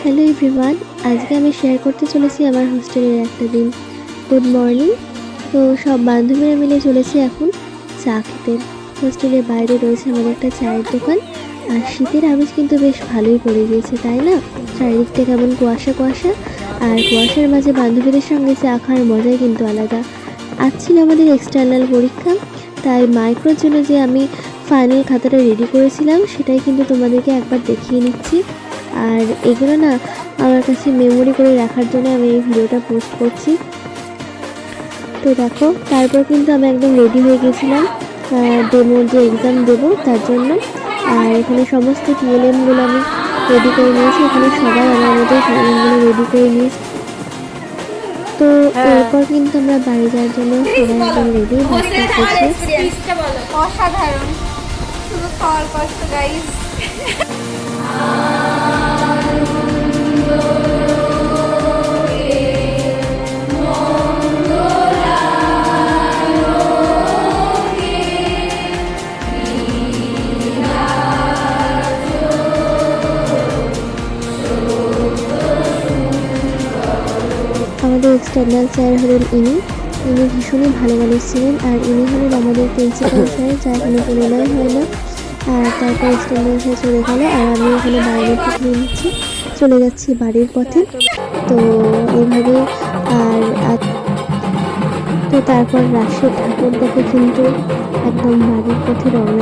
Hello everyone, আজকে আমি share করতে চলেছি আমার হোস্টেলের একটা দিন। Good morning. তো সব বান্ধবীরা মিলে চলেছি এখন চা খেতে। হোস্টেলের বাইরে রয়েছে আমাদের একটা চায়ের দোকান। আর শীতের আমেজ কিন্তু বেশ ভালোই পড়ে গিয়েছে, তাই না? চারিদিকটা কেমন কুয়াশা কুয়াশা, আর কুয়াশার মাঝে বান্ধবীদের সঙ্গে চা খাওয়ার মজাই কিন্তু আলাদা। আজ ছিল আমাদের এক্সটার্নাল পরীক্ষা, তাই মাইক্রোর জন্য যে আমি ফাইনাল খাতাটা রেডি করেছিলাম সেটাই কিন্তু তোমাদেরকে একবার দেখিয়ে নিচ্ছি। আর এগুলো না আমার কাছে মেমোরি করে রাখার জন্য আমি এই ভিডিওটা পোস্ট করছি। তো দেখো, তারপর কিন্তু আমি একদম রেডি হয়ে গেছিলাম ডেমোর যে এক্সাম দেবো তার জন্য। আর এখানে সমস্ত টিএলএমগুলো আমি রেডি করে নিয়েছি। এখানে সবাই আমার মতো টিএলএমগুলো রেডি করে নিয়েছি। তো এরপর কিন্তু আমরা বাড়ি যাওয়ার জন্য সবাই একদম রেডি করছি। অসাধারণ, শুধু খাওয়ার কষ্ট গাইস। আমাদের এক্সটার্নাল স্যার হলেন ইনি ভীষণই ভালো মানুষ ছিলেন। আর ইনি হলেন আমাদের প্রিন্সিপাল স্যার, যা এখনো পরিণয় হয় না। আর তারপর এক্সটার্নাল স্যার চলে গেল, আর আমি এখানে বাইরে থেকে নিচ্ছি, চলে যাচ্ছি বাড়ির পথে। তো এইভাবে আর তো তারপর রাশের ঠাকুর দেখে কিন্তু একদম বাড়ির পথে রওনা